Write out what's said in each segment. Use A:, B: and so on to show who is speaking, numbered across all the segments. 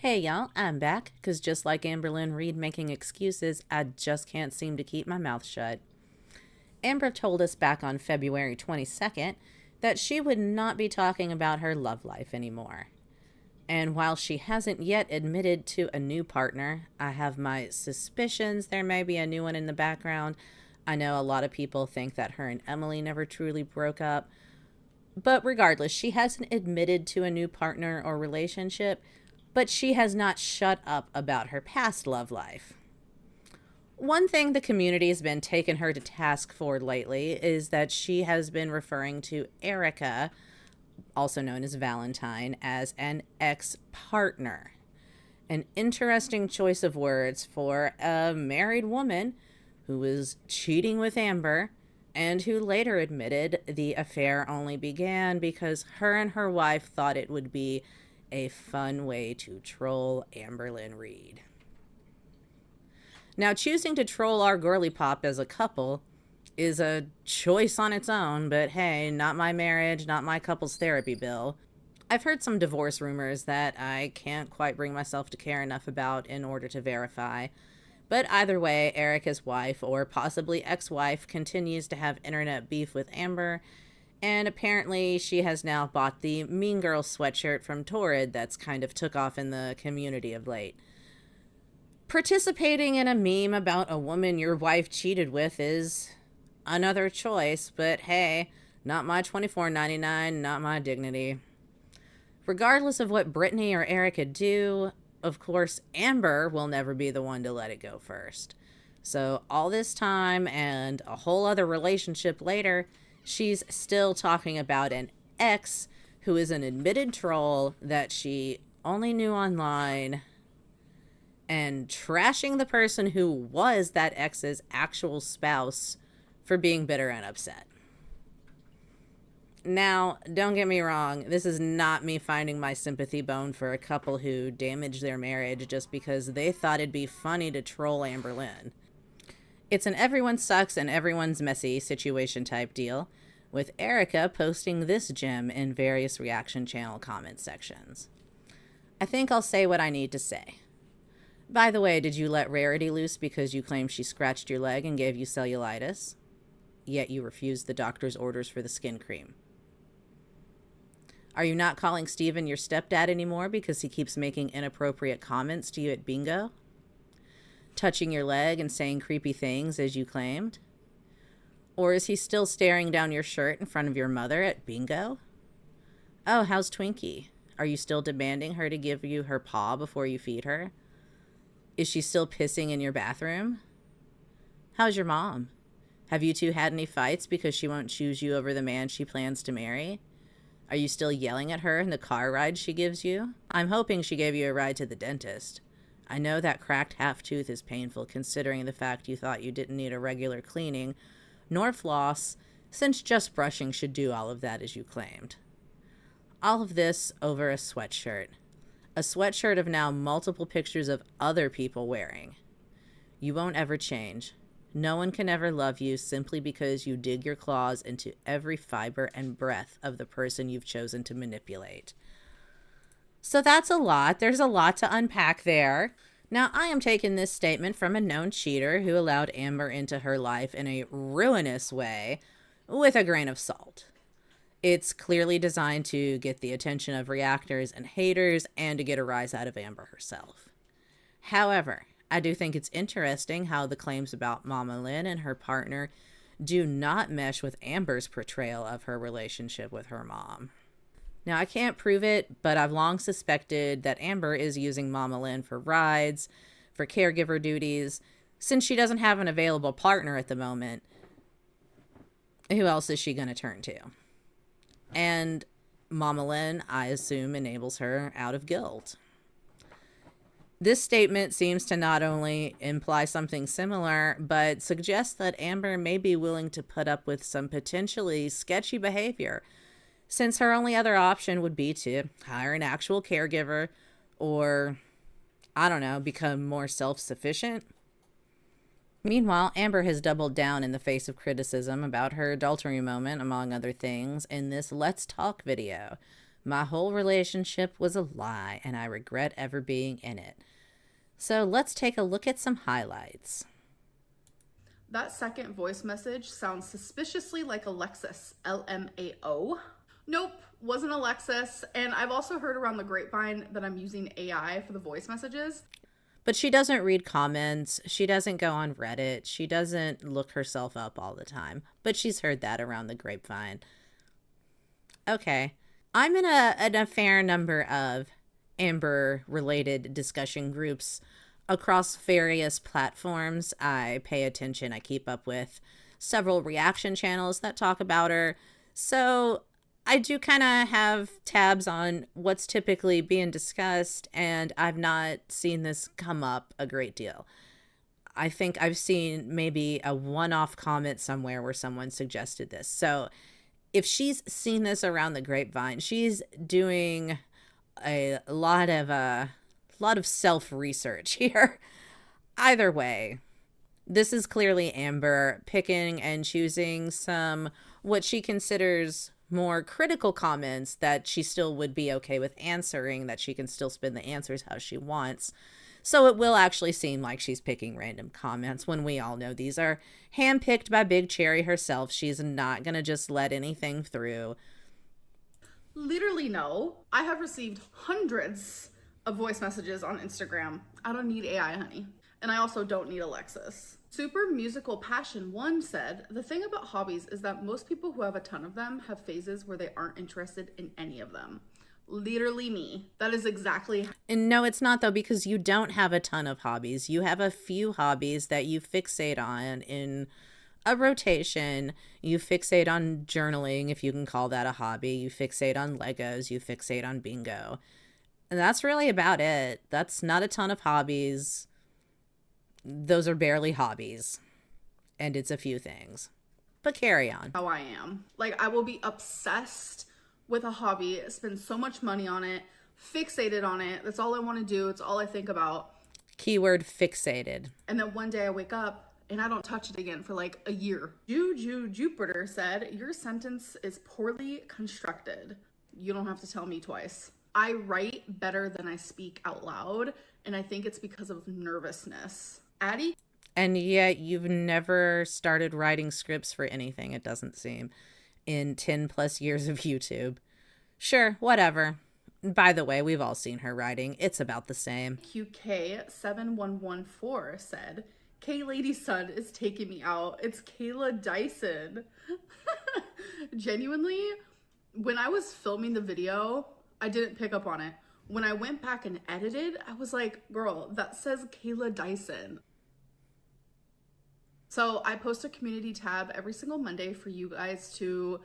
A: Hey y'all, I'm back, because just like Amberlynn Reid making excuses, I just can't seem to keep my mouth shut. Amber told us back on February 22nd that she would not be talking about her love life anymore. And while she hasn't yet admitted to a new partner, I have my suspicions there may be a new one in the background. I know a lot of people think that her and Emily never truly broke up. But regardless, she hasn't admitted to a new partner or relationship, but she has not shut up about her past love life. One thing the community has been taking her to task for lately is that she has been referring to Erica, also known as Valentine, as an ex-partner. An interesting choice of words for a married woman who was cheating with Amber and who later admitted the affair only began because her and her wife thought it would be a fun way to troll Amberlynn Reid. Now, choosing to troll our girly pop as a couple is a choice on its own, but hey, not my marriage, not my couples therapy bill. I've heard some divorce rumors that I can't quite bring myself to care enough about in order to verify. But either way, Erica's wife, or possibly ex-wife, continues to have internet beef with Amber, and apparently she has now bought the Mean Girl sweatshirt from Torrid that's kind of took off in the community of late. Participating in a meme about a woman your wife cheated with is another choice, but hey, not my $24.99, not my dignity. Regardless of what Brittany or Erica do, of course, Amber will never be the one to let it go first. So all this time and a whole other relationship later, she's still talking about an ex who is an admitted troll that she only knew online, and trashing the person who was that ex's actual spouse for being bitter and upset. Now, don't get me wrong, this is not me finding my sympathy bone for a couple who damaged their marriage just because they thought it'd be funny to troll Amberlynn. It's an everyone sucks and everyone's messy situation type deal, with Erica posting this gem in various reaction channel comment sections. I think I'll say what I need to say. By the way, did you let Rarity loose because you claimed she scratched your leg and gave you cellulitis? Yet you refused the doctor's orders for the skin cream. Are you not calling Steven your stepdad anymore because he keeps making inappropriate comments to you at bingo? Touching your leg and saying creepy things as you claimed? Or is he still staring down your shirt in front of your mother at bingo? Oh, how's Twinkie? Are you still demanding her to give you her paw before you feed her? Is she still pissing in your bathroom? How's your mom? Have you two had any fights because she won't choose you over the man she plans to marry? Are you still yelling at her in the car ride she gives you? I'm hoping she gave you a ride to the dentist. I know that cracked half tooth is painful considering the fact you thought you didn't need a regular cleaning, nor floss, since just brushing should do all of that as you claimed. All of this over a sweatshirt. A sweatshirt of now multiple pictures of other people wearing. You won't ever change. No one can ever love you simply because you dig your claws into every fiber and breath of the person you've chosen to manipulate. So that's a lot. There's a lot to unpack there. Now, I am taking this statement from a known cheater who allowed Amber into her life in a ruinous way with a grain of salt. It's clearly designed to get the attention of reactors and haters and to get a rise out of Amber herself. However, I do think it's interesting how the claims about Mama Lynn and her partner do not mesh with Amber's portrayal of her relationship with her mom. Now, I can't prove it, but I've long suspected that Amber is using Mama Lynn for rides, for caregiver duties, since she doesn't have an available partner at the moment. Who else is she going to turn to? And Mama Lynn, I assume, enables her out of guilt. This statement seems to not only imply something similar, but suggests that Amber may be willing to put up with some potentially sketchy behavior, since her only other option would be to hire an actual caregiver or, I don't know, become more self-sufficient. Meanwhile, Amber has doubled down in the face of criticism about her adultery moment, among other things, in this Let's Talk video, My whole relationship was a lie, and I regret ever being in it. So let's take a look at some highlights.
B: That second voice message sounds suspiciously like Alexis, LMAO. Nope, wasn't Alexis. And I've also heard around the grapevine that I'm using AI for the voice messages.
A: But she doesn't read comments. She doesn't go on Reddit. She doesn't look herself up all the time. But she's heard that around the grapevine. Okay. I'm in a fair number of Amber-related discussion groups across various platforms. I pay attention. I keep up with several reaction channels that talk about her. So I do kind of have tabs on what's typically being discussed, and I've not seen this come up a great deal. I think I've seen maybe a one-off comment somewhere where someone suggested this. So if she's seen this around the grapevine, she's doing a lot of self-research here. Either way, this is clearly Amber picking and choosing some what she considers more critical comments that she still would be okay with answering, that she can still spin the answers how she wants. So it will actually seem like she's picking random comments when we all know these are handpicked by Big Cherry herself. She's not going to just let anything through.
B: Literally, no. I have received hundreds of voice messages on Instagram. I don't need AI, honey. And I also don't need Alexis. Super Musical Passion 1 said, the thing about hobbies is that most people who have a ton of them have phases where they aren't interested in any of them. Literally me. That is exactly.
A: And no, it's not though, because you don't have a ton of hobbies. You have a few hobbies that you fixate on in a rotation. You fixate on journaling, if you can call that a hobby. You fixate on Legos. You fixate on bingo. And that's really about it. That's not a ton of hobbies. Those are barely hobbies. And it's a few things. But carry on.
B: How I am. Like, I will be obsessed with a hobby, spend so much money on it, fixated on it. That's all I want to do. It's all I think about.
A: Keyword fixated.
B: And then one day I wake up and I don't touch it again for like a year. Juju Jupiter said, your sentence is poorly constructed. You don't have to tell me twice. I write better than I speak out loud, and I think it's because of nervousness. Addie?
A: And yet you've never started writing scripts for anything, it doesn't seem, in 10 plus years of YouTube. Sure, whatever. By the way, we've all seen her writing. It's about the same.
B: QK7114 said, K-Lady's son is taking me out. It's Kayla Dyson. Genuinely, when I was filming the video, I didn't pick up on it. When I went back and edited, I was like, girl, that says Kayla Dyson. So I post a community tab every single Monday for you guys to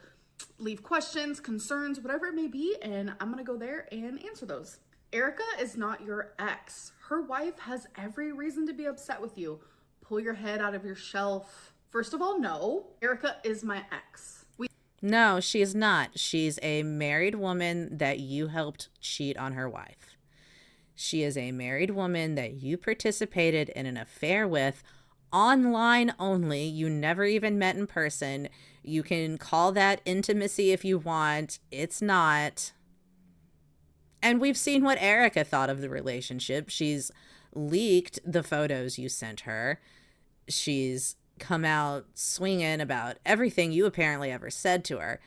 B: leave questions, concerns, whatever it may be, and I'm gonna go there and answer those. Erica is not your ex. Her wife has every reason to be upset with you. Pull your head out of your shelf. First of all, no, Erica is my ex.
A: No, she is not. She's a married woman that you helped cheat on her wife. She is a married woman that you participated in an affair with, online only. You never even met in person. You can call that intimacy if you want. It's not. And we've seen what Erica thought of the relationship. She's leaked the photos you sent her. She's come out swinging about everything you apparently ever said to her.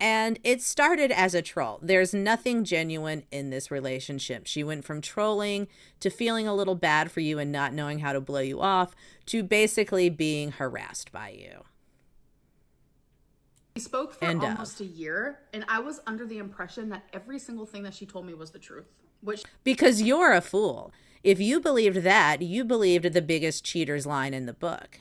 A: And it started as a troll. There's nothing genuine in this relationship. She went from trolling to feeling a little bad for you and not knowing how to blow you off to basically being harassed by you.
B: We spoke for almost a year, and I was under the impression that every single thing that she told me was the truth.
A: Because you're a fool. If you believed that, you believed the biggest cheater's line in the book.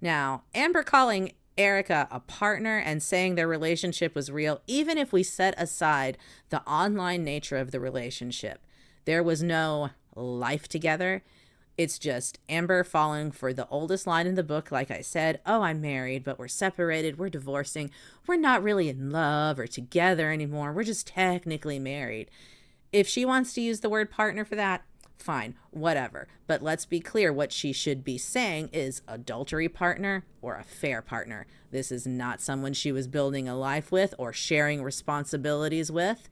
A: Now, Amber calling Erica a partner and saying their relationship was real, even if we set aside the online nature of the relationship, there was no life together. It's just Amber falling for the oldest line in the book. Like I said, oh, I'm married, but we're separated. We're divorcing. We're not really in love or together anymore. We're just technically married. If she wants to use the word partner for that, Fine, whatever. But let's be clear, what she should be saying is adultery partner or affair partner. This is not someone she was building a life with or sharing responsibilities with.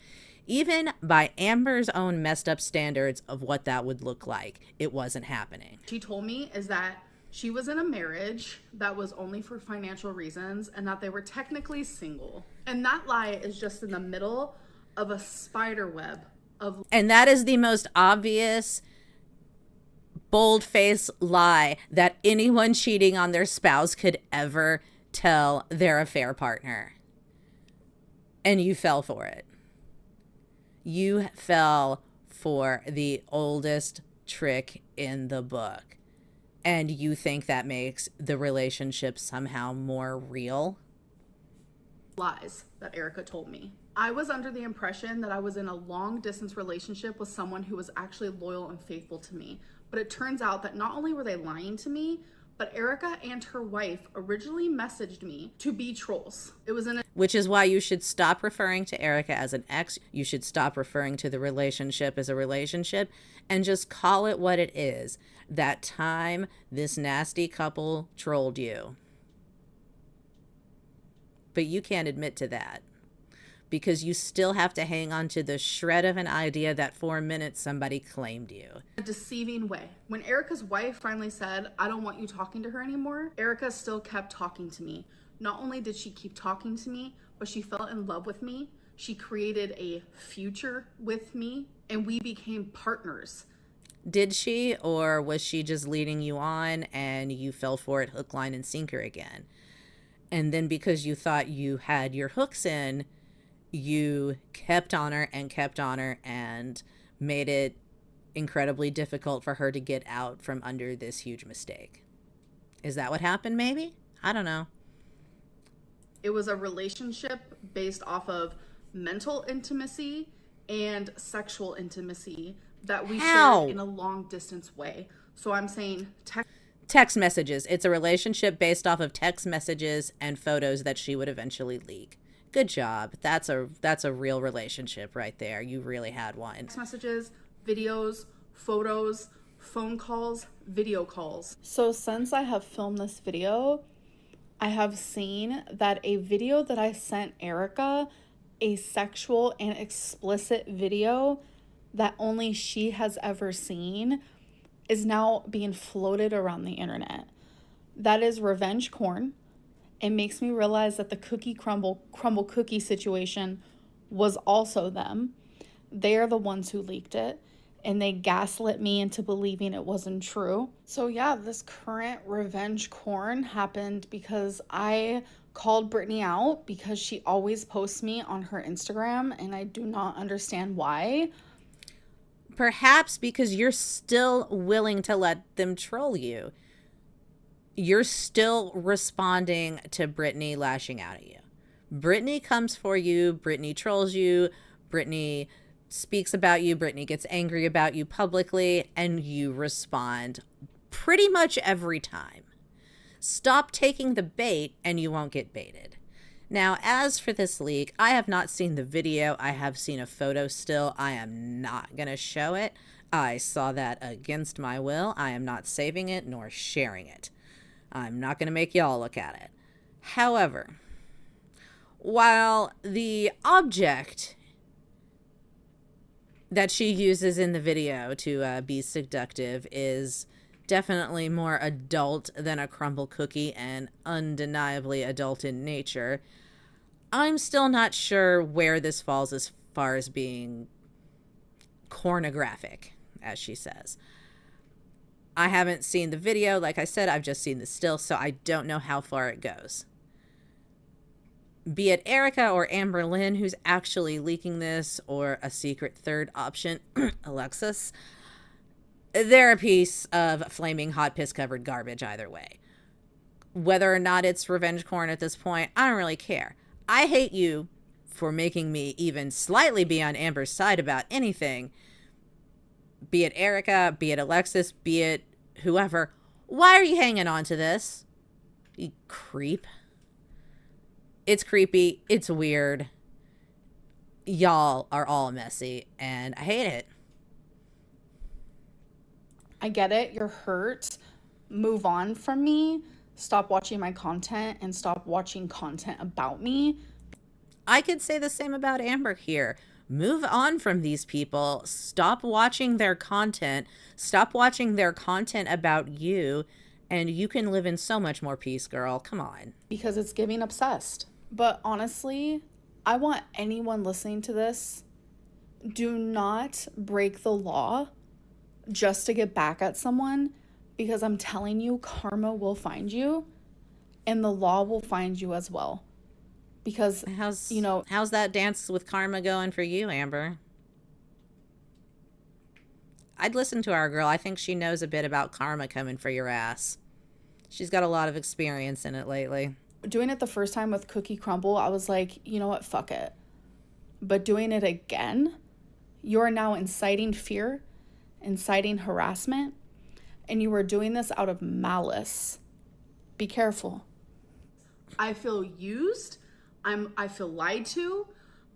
A: Even by Amber's own messed up standards of what that would look like, it wasn't happening.
B: She told me is that she was in a marriage that was only for financial reasons and that they were technically single. And that lie is just in the middle of a spider web of...
A: And that is the most obvious, bold-faced lie that anyone cheating on their spouse could ever tell their affair partner. And you fell for it. You fell for the oldest trick in the book. And you think that makes the relationship somehow more real?
B: Lies that Erica told me. I was under the impression that I was in a long distance relationship with someone who was actually loyal and faithful to me. But it turns out that not only were they lying to me, but Erica and her wife originally messaged me to be trolls. It was in a...
A: Which is why you should stop referring to Erica as an ex. You should stop referring to the relationship as a relationship and just call it what it is. That time this nasty couple trolled you. But you can't admit to that because you still have to hang on to the shred of an idea that for a minute somebody claimed you.
B: A deceiving way. When Erica's wife finally said, I don't want you talking to her anymore, Erica still kept talking to me. Not only did she keep talking to me, but she fell in love with me. She created a future with me and we became partners.
A: Did she, or was she just leading you on and you fell for it hook, line, and sinker again? And then because you thought you had your hooks in, you kept on her and made it incredibly difficult for her to get out from under this huge mistake. Is that what happened, maybe? I don't know.
B: It was a relationship based off of mental intimacy and sexual intimacy that we shared in a long distance way. So I'm saying
A: text messages. It's a relationship based off of text messages and photos that she would eventually leak. Good job. That's a real relationship right there. You really had one.
B: Text messages, videos, photos, phone calls, video calls.
C: So since I have filmed this video, I have seen that a video that I sent Erica, a sexual and explicit video that only she has ever seen, is now being floated around the internet. That is revenge porn. It makes me realize that the cookie crumble cookie situation was also them. They're the ones who leaked it, and they gaslit me into believing it wasn't true. So yeah, this current revenge porn happened because I called Brittany out because she always posts me on her Instagram, and I do not understand why.
A: Perhaps because you're still willing to let them troll you. You're still responding to Brittany lashing out at you. Brittany comes for you. Brittany trolls you. Brittany speaks about you. Brittany gets angry about you publicly, and you respond pretty much every time. Stop taking the bait and you won't get baited. Now, as for this leak, I have not seen the video. I have seen a photo still. I am not going to show it. I saw that against my will. I am not saving it nor sharing it. I'm not going to make y'all look at it. However, while the object that she uses in the video to be seductive is definitely more adult than a crumble cookie and undeniably adult in nature, I'm still not sure where this falls as far as being pornographic, as she says. I haven't seen the video. Like I said, I've just seen the still, so I don't know how far it goes. Be it Erica or Amberlynn who's actually leaking this, or a secret third option, Alexis, they're a piece of flaming hot piss-covered garbage either way. Whether or not it's revenge porn at this point, I don't really care. I hate you for making me even slightly be on Amber's side about anything. Be it Erica, be it Alexis, be it whoever. Why are you hanging on to this? You creep. It's creepy. It's weird. Y'all are all messy, and I hate it.
C: I get it. You're hurt. Move on from me. Stop watching my content and stop watching content about me.
A: I could say the same about Amber here. Move on from these people. Stop watching their content. Stop watching their content about you, and you can live in so much more peace, girl. Come on.
C: Because it's giving obsessed. But honestly, I want anyone listening to this, do not break the law just to get back at someone, because I'm telling you, karma will find you and the law will find you as well. Because,
A: how's that dance with karma going for you, Amber? I'd listen to our girl. I think she knows a bit about karma coming for your ass. She's got a lot of experience in it lately.
C: Doing it the first time with Cookie Crumble, I was like, you know what, fuck it. But doing it again, you are now inciting fear, inciting harassment, and you are doing this out of malice. Be careful.
B: I feel used. I feel lied to.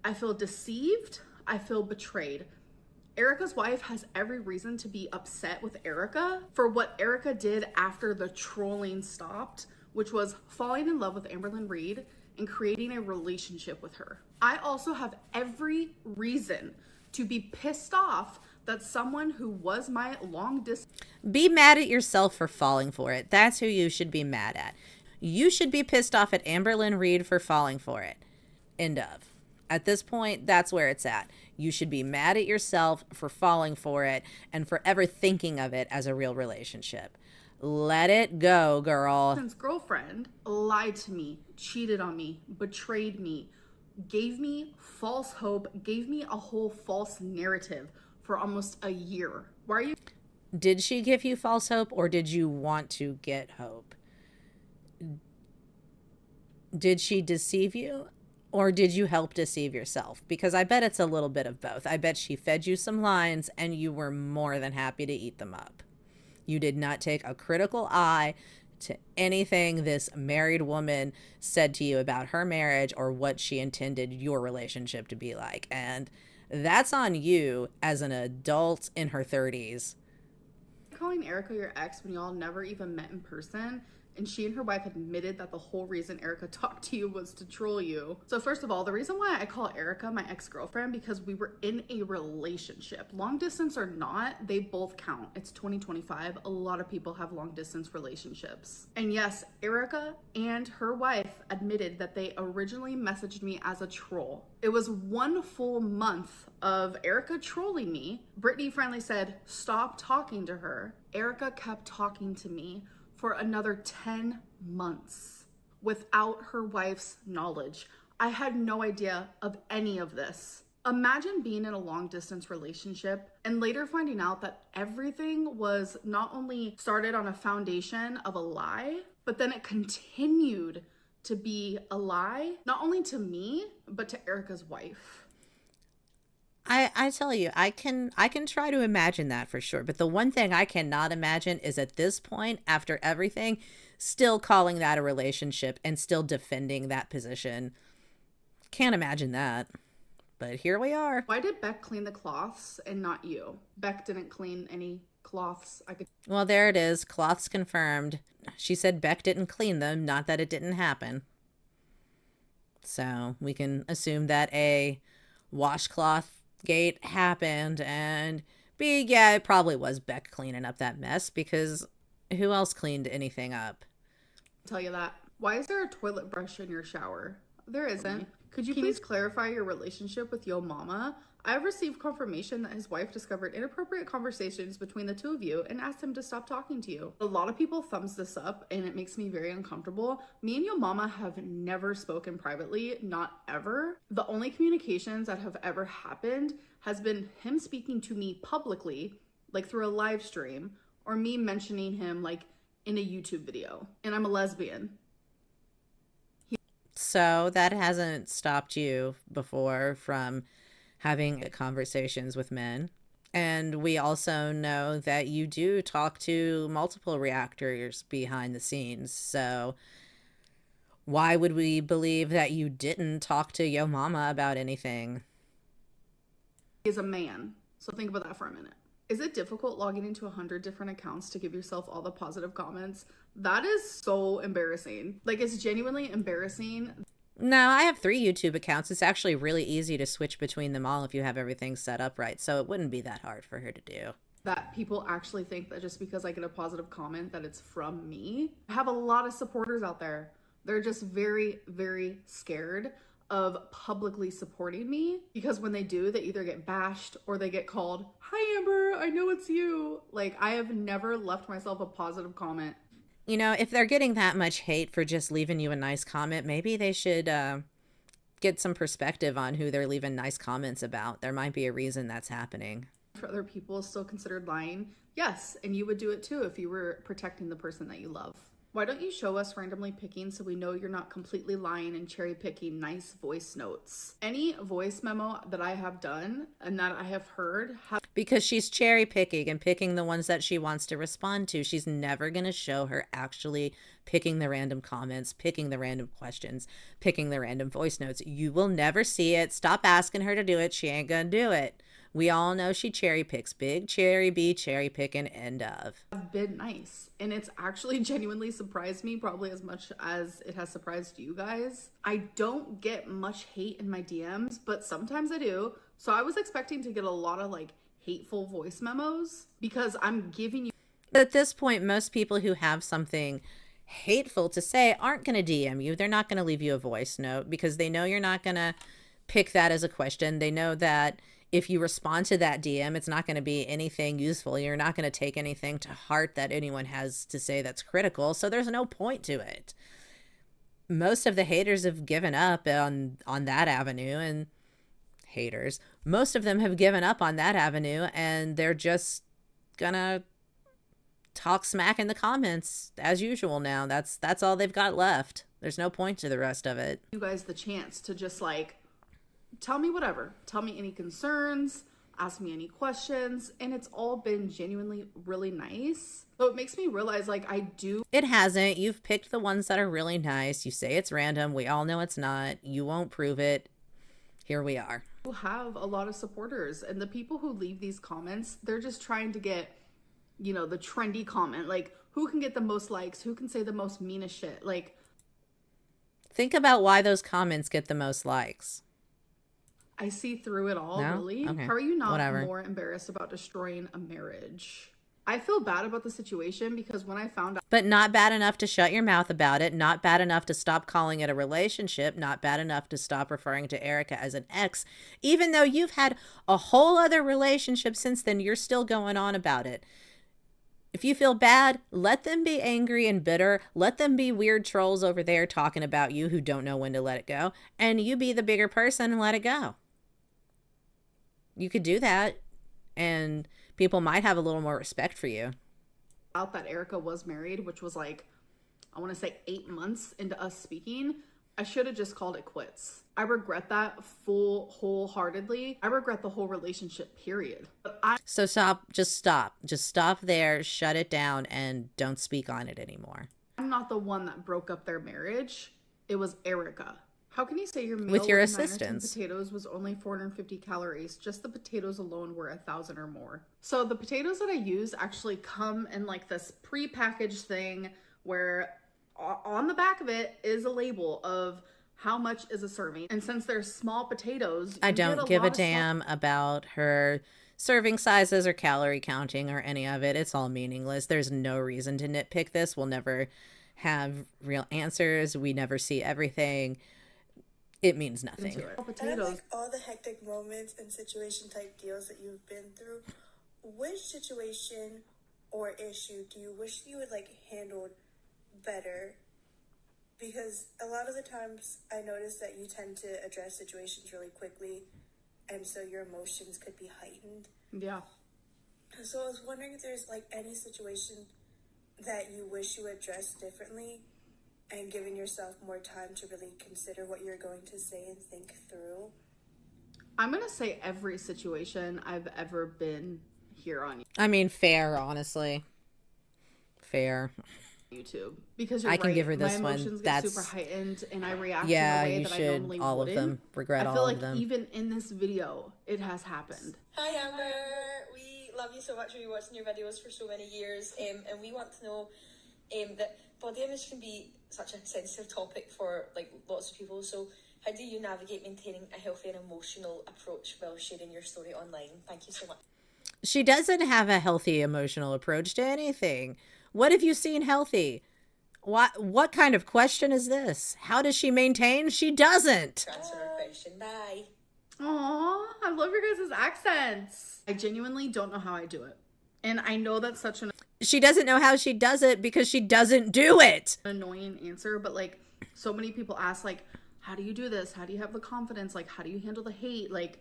B: I feel deceived. I feel betrayed. Erica's wife has every reason to be upset with Erica for what Erica did after the trolling stopped, which was falling in love with Amberlynn Reid and creating a relationship with her. I also have every reason to be pissed off that someone who was my long distance...
A: Be mad at yourself for falling for it. That's who you should be mad at. You should be pissed off at Amberlynn Reid for falling for it. End of. At this point, that's where it's at. You should be mad at yourself for falling for it and for ever thinking of it as a real relationship. Let it go, girl.
B: Girlfriend lied to me, cheated on me, betrayed me, gave me false hope, gave me a whole false narrative for almost a year. Why are you...
A: Did she give you false hope, or did you want to get hope? Did she deceive you, or did you help deceive yourself? Because I bet it's a little bit of both. I bet she fed you some lines and you were more than happy to eat them up. You did not take a critical eye to anything this married woman said to you about her marriage or what she intended your relationship to be like. And that's on you as an adult in her 30s.
B: Calling Erica your ex when y'all never even met in person, and she and her wife admitted that the whole reason Erica talked to you was to troll you. So first of all, the reason why I call Erica my ex-girlfriend, because we were in a relationship. Long distance or not, they both count. It's 2025. A lot of people have long distance relationships. And yes, Erica and her wife admitted that they originally messaged me as a troll. It was 1 full month of Erica trolling me. Brittany finally said, stop talking to her. Erica kept talking to me for another 10 months without her wife's knowledge. I had no idea of any of this. Imagine being in a long distance relationship and later finding out that everything was not only started on a foundation of a lie, but then it continued to be a lie, not only to me, but to Erica's wife.
A: I tell you, I can try to imagine that for sure. But the one thing I cannot imagine is at this point, after everything, still calling that a relationship and still defending that position. Can't imagine that. But here we are.
B: Why did Beck clean the cloths and not you? Beck didn't clean any cloths.
A: Well, there it is. Cloths confirmed. She said Beck didn't clean them, not that it didn't happen. So we can assume that A, washcloth gate happened, and B, yeah, it probably was Beck cleaning up that mess, because who else cleaned anything up?
B: I'll tell you that. Why is there a toilet brush in your shower? There isn't. Could you please clarify your relationship with Yo Mama? I've received confirmation that his wife discovered inappropriate conversations between the two of you and asked him to stop talking to you. A lot of people thumbs this up and it makes me very uncomfortable. Me and Yo Mama have never spoken privately, not ever. The only communications that have ever happened has been him speaking to me publicly, like through a live stream, or me mentioning him like in a YouTube video. And I'm a lesbian.
A: So that hasn't stopped you before from having conversations with men. And we also know that you do talk to multiple reactors behind the scenes. So why would we believe that you didn't talk to Yo Mama about anything?
B: He is a man. So think about that for a minute. Is it difficult logging into 100 different accounts to give yourself all the positive comments? That is so embarrassing. Like, it's genuinely embarrassing.
A: No, I have 3 YouTube accounts. It's actually really easy to switch between them all if you have everything set up right. So it wouldn't be that hard for her to do.
B: That people actually think that just because I get a positive comment that it's from me. I have a lot of supporters out there. They're just very, very scared of publicly supporting me, because when they do, they either get bashed or they get called, "Hi Amber, I know it's you." Like, I have never left myself a positive comment.
A: You know, if they're getting that much hate for just leaving you a nice comment, maybe they should get some perspective on who they're leaving nice comments about. There might be a reason that's happening.
B: For other people is still considered lying. Yes, and you would do it too if you were protecting the person that you love. Why don't you show us randomly picking so we know you're not completely lying and cherry picking nice voice notes? Any voice memo that I have done and that I have heard
A: Because she's cherry picking and picking the ones that she wants to respond to. She's never going to show her actually picking the random comments, picking the random questions, picking the random voice notes. You will never see it. Stop asking her to do it. She ain't going to do it. We all know she cherry picks. Big cherry B, cherry picking, end of.
B: have been nice. And it's actually genuinely surprised me, probably as much as it has surprised you guys. I don't get much hate in my DMs, but sometimes I do. So I was expecting to get a lot of like hateful voice memos because I'm giving you.
A: At this point, most people who have something hateful to say aren't going to DM you. They're not going to leave you a voice note because they know you're not going to pick that as a question. They know that if you respond to that DM, it's not going to be anything useful. You're not going to take anything to heart that anyone has to say that's critical. So there's no point to it. Most of the haters have given up on that avenue, and most of them have given up on that avenue, and they're just gonna talk smack in the comments as usual now. That's all they've got left. There's no point to the rest of it.
B: You guys the chance to just like tell me whatever. Tell me any concerns, ask me any questions, and it's all been genuinely really nice. So it makes me realize like I do.
A: It hasn't. You've picked the ones that are really nice. You say it's random. We all know it's not. You won't prove it. Here we are.
B: Have a lot of supporters, and the people who leave these comments, they're just trying to get, you know, the trendy comment. Like, who can get the most likes? Who can say the most meanest shit? Like,
A: think about why those comments get the most likes.
B: I see through it all,
A: No?
B: really.
A: Okay.
B: How are you not
A: Whatever.
B: more embarrassed about destroying a marriage? I feel bad about the situation because when I found out,
A: But not bad enough to shut your mouth about it. Not bad enough to stop calling it a relationship. Not bad enough to stop referring to Erica as an ex. Even though you've had a whole other relationship since then, you're still going on about it. If you feel bad, let them be angry and bitter. Let them be weird trolls over there talking about you who don't know when to let it go. And you be the bigger person and let it go. You could do that. And people might have a little more respect for you.
B: out that Erica was married, which was like, I want to say 8 months into us speaking, I should have just called it quits. I regret that wholeheartedly. I regret the whole relationship, period. But
A: So just stop there, shut it down, and don't speak on it anymore.
B: I'm not the one that broke up their marriage. It was Erica. How can you say your meal
A: With your
B: with 9 or 10
A: assistants.
B: potatoes was only 450 calories? Just the potatoes alone were 1,000 or more. So the potatoes that I use actually come in like this pre-packaged thing where on the back of it is a label of how much is a serving. And since they're small potatoes,
A: I
B: you get
A: don't give a
B: lot of
A: damn about her serving sizes or calorie counting or any of it. It's all meaningless. There's no reason to nitpick this. We'll never have real answers. We never see everything. It means nothing.
B: into it.
D: Out of
B: Potatoes.
D: like all the hectic moments and situation type deals that you've been through, which situation or issue do you wish you had like handled better? Because a lot of the times I notice that you tend to address situations really quickly, and so your emotions could be heightened.
B: Yeah.
D: So I was wondering if there's like any situation that you wish you addressed differently, and giving yourself more time to really consider what you're going to say and think through.
B: I'm going to say every situation I've ever been here on
A: I mean, fair, honestly. Fair.
B: YouTube, because you're
A: I can
B: right.
A: give her this
B: my
A: one.
B: emotions get
A: That's-
B: super heightened and I react
A: Yeah,
B: in a way
A: you
B: that I
A: should.
B: normally
A: All
B: wouldn't.
A: of them. Regret
B: I
A: all
B: feel
A: of
B: like
A: them.
B: even in this video, it has happened.
D: Hi Amber, we
E: love you so much. We've been watching your videos for so many years, and we want to know that body image can be such a sensitive topic for like lots of people. So how do you navigate maintaining a healthy and emotional approach while sharing your story online? Thank you so much.
A: She doesn't have a healthy emotional approach to anything. What have you seen healthy? What kind of question is this? How does she maintain? She doesn't.
E: Answer our question. Bye.
B: Aw, I love your guys' accents. I genuinely don't know how I do it. And I know that's such an
A: She doesn't know how she does it because she doesn't do it.
B: annoying answer, but like so many people ask like, how do you do this? How do you have the confidence? Like, how do you handle the hate? Like,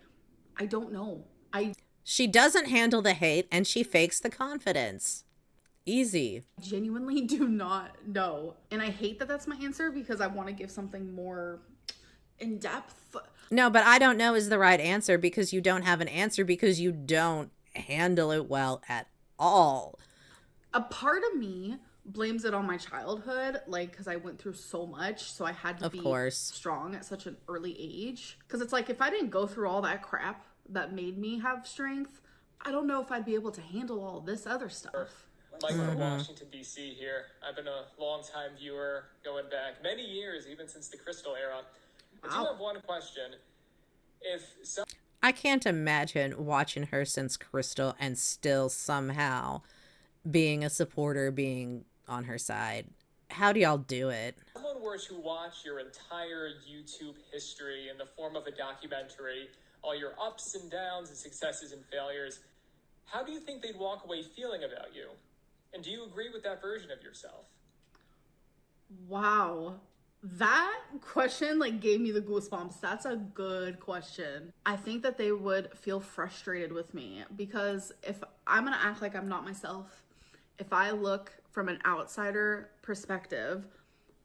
B: I don't know.
A: She doesn't handle the hate and she fakes the confidence. Easy.
B: Genuinely do not know. And I hate that that's my answer because I want to give something more in depth.
A: No, but I don't know is the right answer because you don't have an answer because you don't handle it well at all.
B: A part of me blames it on my childhood, like, because I went through so much, so I had to be strong at such an early age. Because it's like, if I didn't go through all that crap that made me have strength, I don't know if I'd be able to handle all this other stuff.
F: Michael from Washington, D.C. here. I've been a long-time viewer, going back many years, even since the Crystal era. I do have one question.
A: I can't imagine watching her since Crystal and still somehow being a supporter, being on her side. How do y'all do it?
F: If someone were to watch your entire YouTube history in the form of a documentary, all your ups and downs and successes and failures, how do you think they'd walk away feeling about you? And do you agree with that version of yourself?
B: Wow. That question like gave me the goosebumps. That's a good question. I think that they would feel frustrated with me because if I'm gonna act like I'm not myself, if I look from an outsider perspective,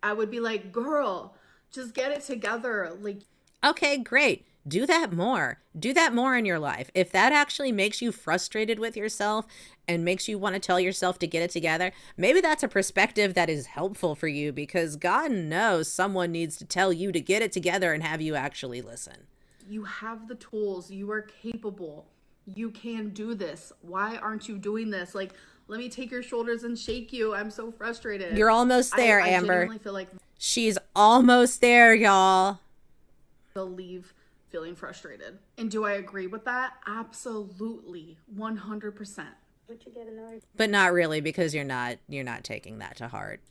B: I would be like, girl, just get it together. Like,
A: okay, great. Do that more. Do that more in your life. If that actually makes you frustrated with yourself and makes you want to tell yourself to get it together, maybe that's a perspective that is helpful for you because God knows someone needs to tell you to get it together and have you actually listen.
B: You have the tools. You are capable. You can do this. Why aren't you doing this? Like, let me take your shoulders and shake you. I'm so frustrated.
A: You're almost there,
B: I
A: Amber.
B: genuinely feel like
A: she's almost there, y'all.
B: They'll leave feeling frustrated. And do I agree with that? Absolutely. 100%.
A: But not really because you're not taking that to heart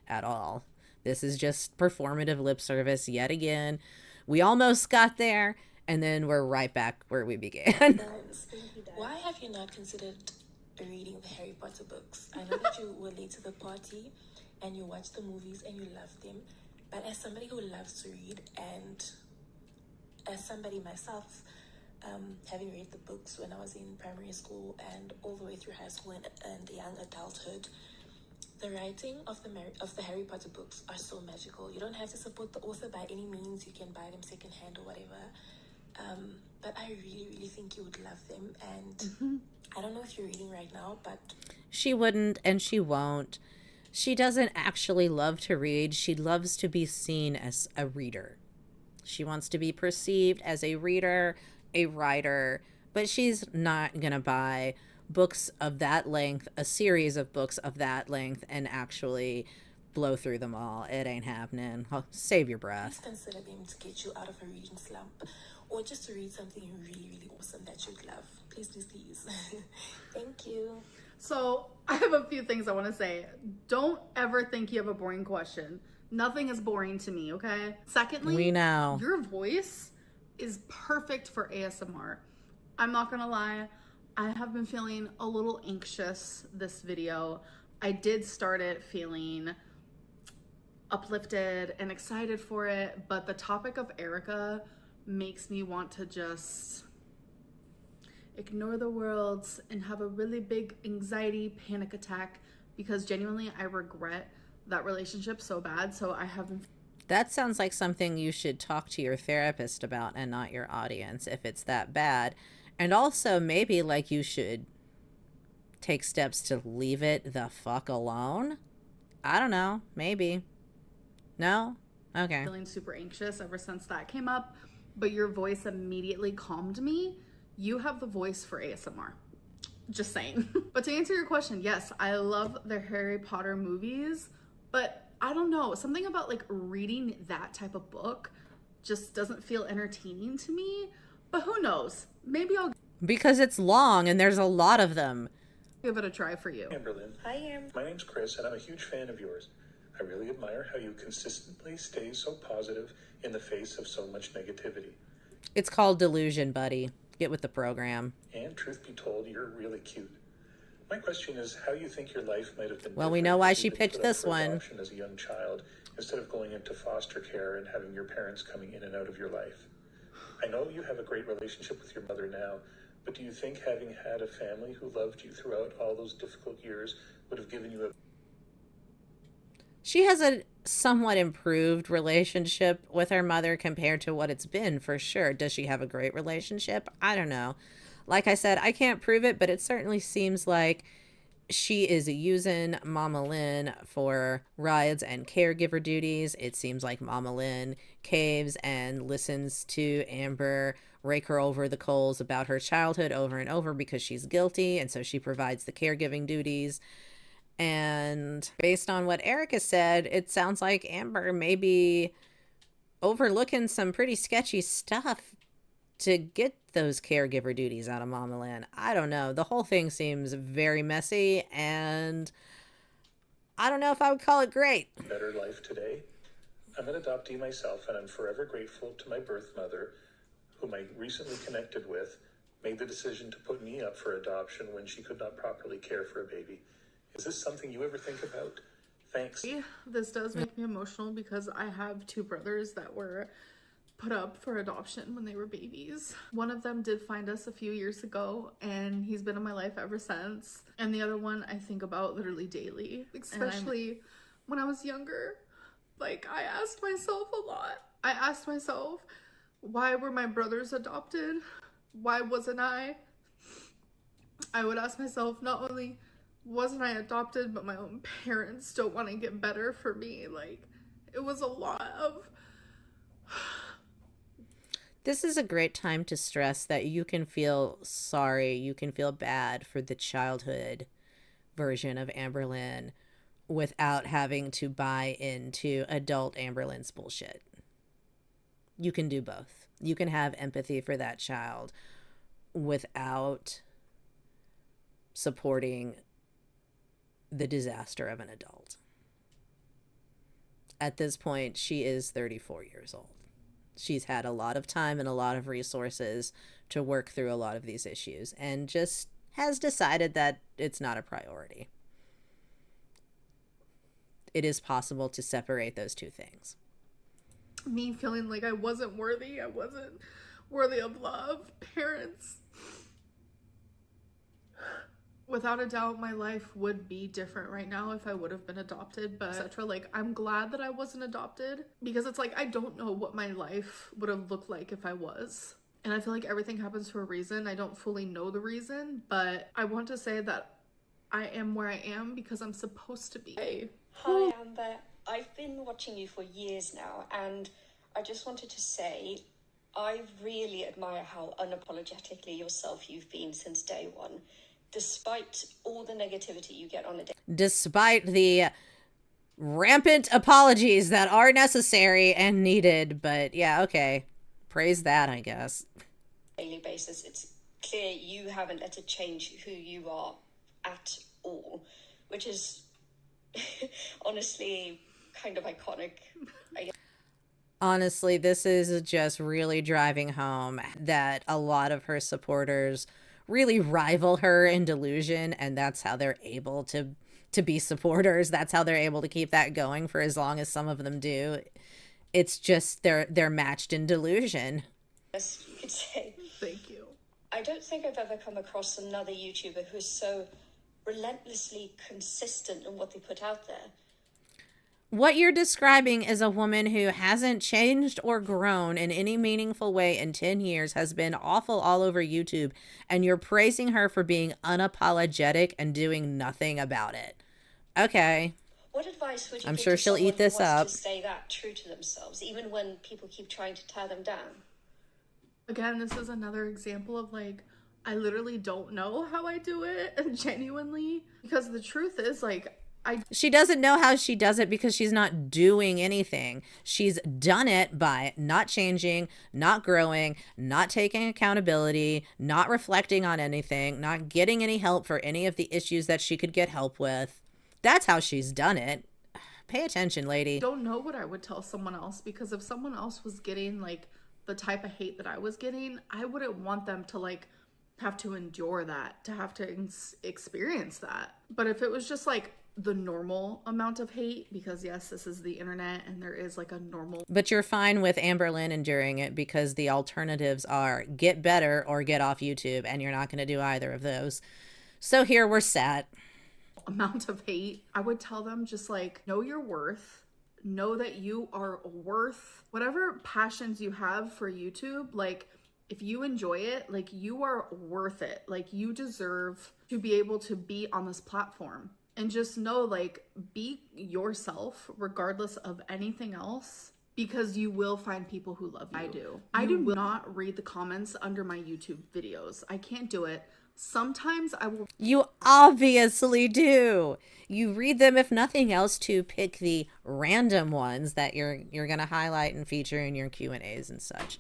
A: at all. This is just performative lip service yet again. We almost got there and then we're right back where we began.
E: Why have you not considered reading the Harry Potter books? I know that you were late to the party and you watched the movies and you loved them, but as somebody who loves to read and as somebody myself, having read the books when I was in primary school and all the way through high school and young adulthood, the writing of the Harry Potter books are so magical. You don't have to support the author by any means. You can buy them secondhand or whatever. But I really, really think you would love them. And I don't know if you're reading right now, but
A: she wouldn't and she won't. She doesn't actually love to read. She loves to be seen as a reader. She wants to be perceived as a reader, a writer, but she's not going to buy books of that length, a series of books of that length, and actually blow through them all. It ain't happening. Oh, save your breath.
E: Please consider them to get you out of a reading slump or just to read something really, really awesome that you'd love. Please, please, please. Thank you.
B: So I have a few things I want to say. Don't ever think you have a boring question. Nothing is boring to me, okay? Secondly,
A: we know
B: your voice is perfect for ASMR. I'm not gonna lie, I have been feeling a little anxious this video. I did start it feeling uplifted and excited for it, but the topic of Erica makes me want to just ignore the world and have a really big anxiety panic attack because genuinely I regret that relationship so bad. So I haven't.
A: That sounds like something you should talk to your therapist about and not your audience if it's that bad. And also maybe like you should take steps to leave it the fuck alone. I don't know. Maybe. No? Okay.
B: Feeling super anxious ever since that came up, but your voice immediately calmed me. You have the voice for ASMR. Just saying. But to answer your question, yes, I love the Harry Potter movies, but I don't know, something about like reading that type of book just doesn't feel entertaining to me. But who knows? Maybe I'll
A: Because it's long and there's a lot of them.
B: give it a try for you.
G: Amberlynn.
E: Hi, Am.
G: My name's Chris, and I'm a huge fan of yours. I really admire how you consistently stay so positive in the face of so much negativity.
A: It's called delusion, buddy. Get with the program.
G: And truth be told, you're really cute. My question is how you think your life might have been
A: Well, we
G: different
A: know why
G: if
A: she
G: you'd been
A: picked
G: put up
A: this
G: for
A: one.
G: adoption as a young child instead of going into foster care and having your parents coming in and out of your life. I know you have a great relationship with your mother now, but do you think having had a family who loved you throughout all those difficult years would have given you a
A: She has a somewhat improved relationship with her mother compared to what it's been, for sure. Does she have a great relationship? I don't know. Like I said, I can't prove it, but it certainly seems like she is using Mama Lynn for rides and caregiver duties. It seems like Mama Lynn caves and listens to Amber rake her over the coals about her childhood over and over because she's guilty, and so she provides the caregiving duties. And based on what Erica said, it sounds like Amber may be overlooking some pretty sketchy stuff to get those caregiver duties out of Mama Lynn. I don't know. The whole thing seems very messy, and I don't know if I would call it great.
G: better life today? I'm an adoptee myself, and I'm forever grateful to my birth mother, whom I recently connected with, made the decision to put me up for adoption when she could not properly care for a baby. Is this something you ever think about? Thanks.
B: This does make me emotional because I have two brothers that were put up for adoption when they were babies. One of them did find us a few years ago, and he's been in my life ever since. And the other one I think about literally daily, especially when I was younger. Like, I asked myself a lot. I asked myself, why were my brothers adopted? Why wasn't I? I would ask myself, not only wasn't I adopted, but my own parents don't want to get better for me. Like, it was a lot of...
A: This is a great time to stress that you can feel sorry, you can feel bad for the childhood version of Amberlynn without having to buy into adult Amberlynn's bullshit. You can do both. You can have empathy for that child without supporting the disaster of an adult. At this point, she is 34 years old. She's had a lot of time and a lot of resources to work through a lot of these issues and just has decided that it's not a priority. It is possible to separate those two things.
B: Me feeling like I wasn't worthy of love, parents. Without a doubt, my life would be different right now if I would have been adopted, but etc. Like, I'm glad that I wasn't adopted because it's like, I don't know what my life would have looked like if I was. And I feel like everything happens for a reason. I don't fully know the reason, but I want to say that I am where I am because I'm supposed to be. Hey.
H: Hi, Amber. I've been watching you for years now, and I just wanted to say I really admire how unapologetically yourself you've been since day one, despite all the negativity you get on a day.
A: Despite the rampant apologies that are necessary and needed, but yeah, okay. Praise that, I guess.
H: Daily basis, it's clear you haven't let it change who you are at all, which is honestly kind of iconic.
A: Honestly, this is just really driving home that a lot of her supporters really rival her in delusion, and that's how they're able to be supporters. That's how they're able to keep that going for as long as some of them do. It's just they're matched in delusion.
H: Yes, you could say.
B: Thank you.
H: I don't think I've ever come across another YouTuber who's so relentlessly consistent in what they put out there.
A: What you're describing is a woman who hasn't changed or grown in any meaningful way in 10 years, has been awful all over YouTube, and you're praising her for being unapologetic and doing nothing about it. Okay.
H: What advice would you
A: I'm
H: give
A: sure
H: to
A: she'll
H: someone
A: eat this
H: who wants
A: up.
H: to stay that true to themselves, even when people keep trying to tear them down?
B: Again, this is another example of like I literally don't know how I do it, genuinely, because the truth is, like,
A: she doesn't know how she does it because she's not doing anything. She's done it by not changing, not growing, not taking accountability, not reflecting on anything, not getting any help for any of the issues that she could get help with. That's how she's done it. Pay attention, lady.
B: don't know what I would tell someone else, because if someone else was getting like the type of hate that I was getting, I wouldn't want them to like have to endure that, to have to experience that. But if it was just like the normal amount of hate, because yes, this is the internet and there is like a normal.
A: But you're fine with Amberlynn enduring it because the alternatives are get better or get off YouTube, and you're not going to do either of those. So here we're sat.
B: Amount of hate, I would tell them just like, know your worth, know that you are worth whatever passions you have for YouTube. Like, if you enjoy it, like, you are worth it. Like, you deserve to be able to be on this platform. And just know, like, be yourself regardless of anything else, because you will find people who love you. I do not read the comments under my YouTube videos. I can't do it. Sometimes I will.
A: You obviously do. You read them, if nothing else, to pick the random ones that you're going to highlight and feature in your Q&As and such.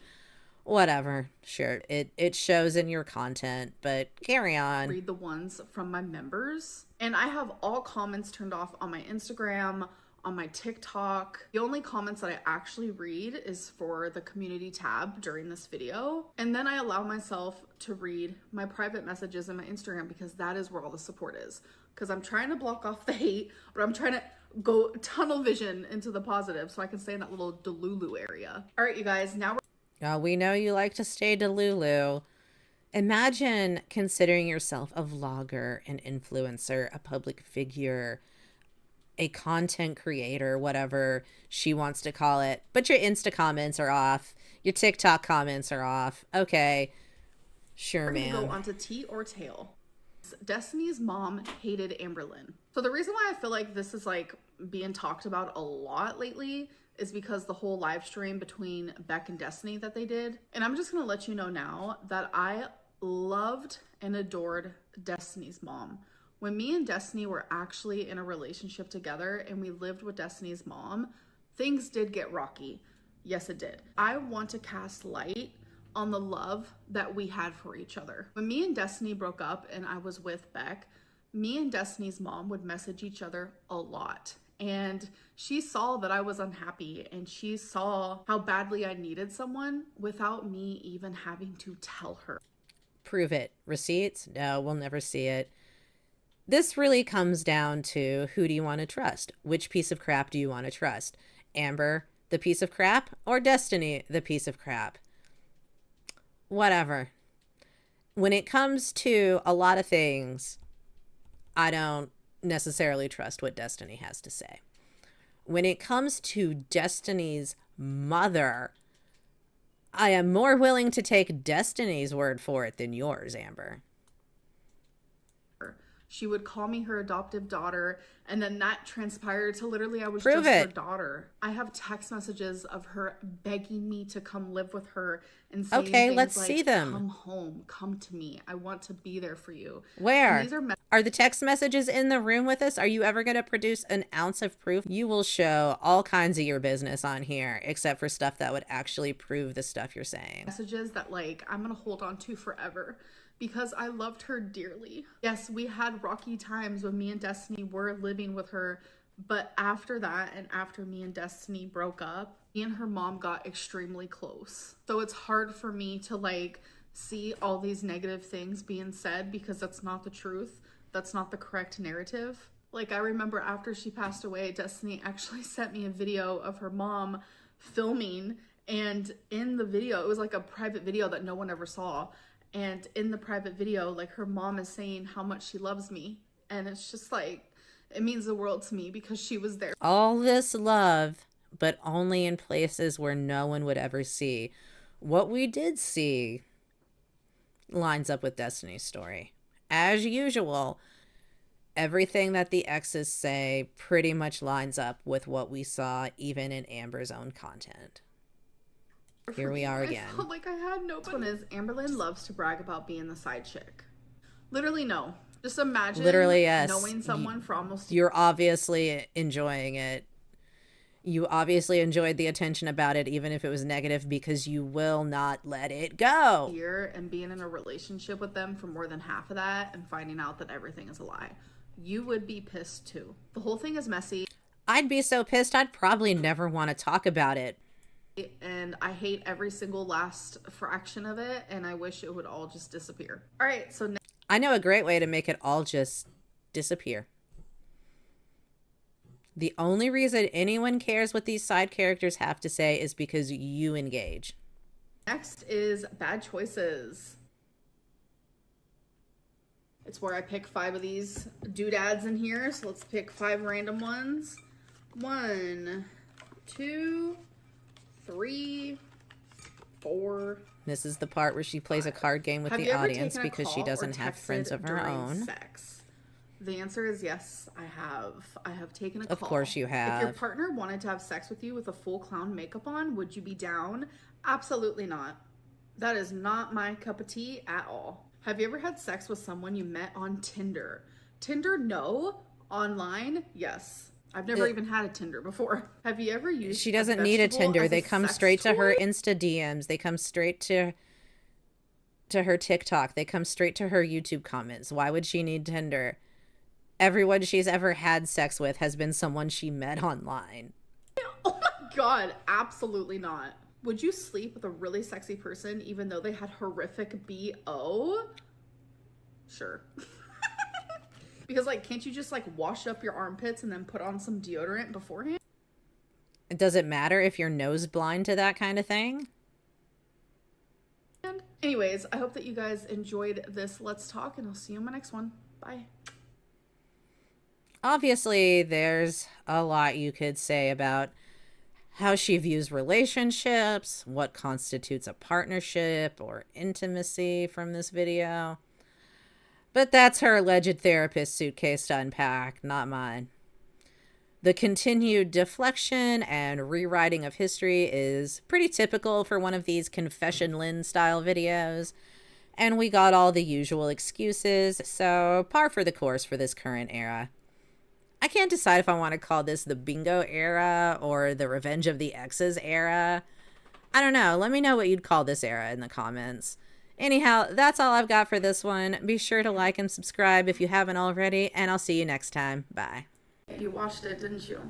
A: Whatever. Sure. It shows in your content, but carry on.
B: Read the ones from my members. And I have all comments turned off on my Instagram, on my TikTok. The only comments that I actually read is for the community tab during this video. And then I allow myself to read my private messages in my Instagram, because that is where all the support is. Because I'm trying to block off the hate, but I'm trying to go tunnel vision into the positive so I can stay in that little Delulu area. All right, you guys, now
A: we know you like to stay Delulu. Imagine considering yourself a vlogger, an influencer, a public figure, a content creator, whatever she wants to call it. But your Insta comments are off. Your TikTok comments are off. Okay. Sure,
B: we're gonna
A: man.
B: go on to tea or tail. Destiny's mom hated Amberlynn. So the reason why I feel like this is like being talked about a lot lately is because the whole live stream between Beck and Destiny that they did. And I'm just gonna let you know now that I loved and adored Destiny's mom. When me and Destiny were actually in a relationship together and we lived with Destiny's mom, things did get rocky. Yes, it did. I want to cast light on the love that we had for each other. When me and Destiny broke up and I was with Beck, me and Destiny's mom would message each other a lot. And she saw that I was unhappy, and she saw how badly I needed someone without me even having to tell her.
A: Prove it. Receipts? No, we'll never see it. This really comes down to, who do you want to trust? Which piece of crap do you want to trust? Amber, the piece of crap, or Destiny, the piece of crap? Whatever. When it comes to a lot of things, I don't necessarily trust what Destiny has to say. When it comes to Destiny's mother, I am more willing to take Destiny's word for it than yours, Amber.
B: She would call me her adoptive daughter, and then that transpired to literally I was
A: Prove
B: just
A: it.
B: her daughter. I have text messages of her begging me to come live with her and saying
A: Okay,
B: things
A: let's
B: like,
A: see them.
B: come home, come to me. I want to be there for you.
A: Where?
B: And these
A: Are the text messages in the room with us? Are you ever going to produce an ounce of proof? You will show all kinds of your business on here, except for stuff that would actually prove the stuff you're saying.
B: messages that like I'm gonna hold on to forever, because I loved her dearly. Yes, we had rocky times when me and Destiny were living with her, but after that, and after me and Destiny broke up, me and her mom got extremely close. So it's hard for me to like see all these negative things being said, because that's not the truth. That's not the correct narrative. Like, I remember after she passed away, Destiny actually sent me a video of her mom filming, and in the video, it was like a private video that no one ever saw. And in the private video, like, her mom is saying how much she loves me. And it's just like, it means the world to me because she was there.
A: All this love, but only in places where no one would ever see. What we did see lines up with Destiny's story. As usual, everything that the exes say pretty much lines up with what we saw even in Amber's own content. Here we are
B: I
A: again.
B: felt like I had no. This one is Amberlynn loves to brag about being the side chick. Literally, no. Just imagine
A: Literally, yes.
B: knowing someone for almost.
A: You're obviously enjoying it. You obviously enjoyed the attention about it, even if it was negative, because you will not let it go.
B: Year and being in a relationship with them for more than half of that and finding out that everything is a lie. You would be pissed too. The whole thing is messy.
A: I'd be so pissed I'd probably never want to talk about it.
B: And I hate every single last fraction of it, and I wish it would all just disappear. All right, so now
A: I know a great way to make it all just disappear. The only reason anyone cares what these side characters have to say is because you engage.
B: next is bad choices. It's where I pick 5 of these doodads in here. So let's pick 5 random ones. 1, 2, 3, 4.
A: This is the part where she plays a card game with the audience because she doesn't have friends of her own.
B: Sex? The answer is yes, I have. I have taken a call.
A: Of course you have.
B: If your partner wanted to have sex with you with a full clown makeup on, would you be down? Absolutely not. That is not my cup of tea at all. Have you ever had sex with someone you met on Tinder? Tinder, no. Online, yes. I've never even had a Tinder before. Have you ever used
A: She doesn't need a Tinder. They come straight to her
B: toy?
A: Insta DMs. They come straight to her TikTok. They come straight to her YouTube comments. Why would she need Tinder? Everyone she's ever had sex with has been someone she met online.
B: Oh my god, absolutely not. Would you sleep with a really sexy person even though they had horrific BO? Sure. Because, like, can't you just, like, wash up your armpits and then put on some deodorant beforehand?
A: Does it matter if you're nose blind to that kind of thing?
B: And anyways, I hope that you guys enjoyed this Let's Talk, and I'll see you in my next one. Bye.
A: Obviously, there's a lot you could say about how she views relationships, what constitutes a partnership or intimacy from this video. But that's her alleged therapist suitcase to unpack, not mine. The continued deflection and rewriting of history is pretty typical for one of these Confession Lynn style videos, and we got all the usual excuses, so par for the course for this current era. I can't decide if I want to call this the bingo era or the Revenge of the Exes era. I don't know. Let me know what you'd call this era in the comments. Anyhow, that's all I've got for this one. Be sure to like and subscribe if you haven't already, and I'll see you next time. Bye.
B: You watched it, didn't you?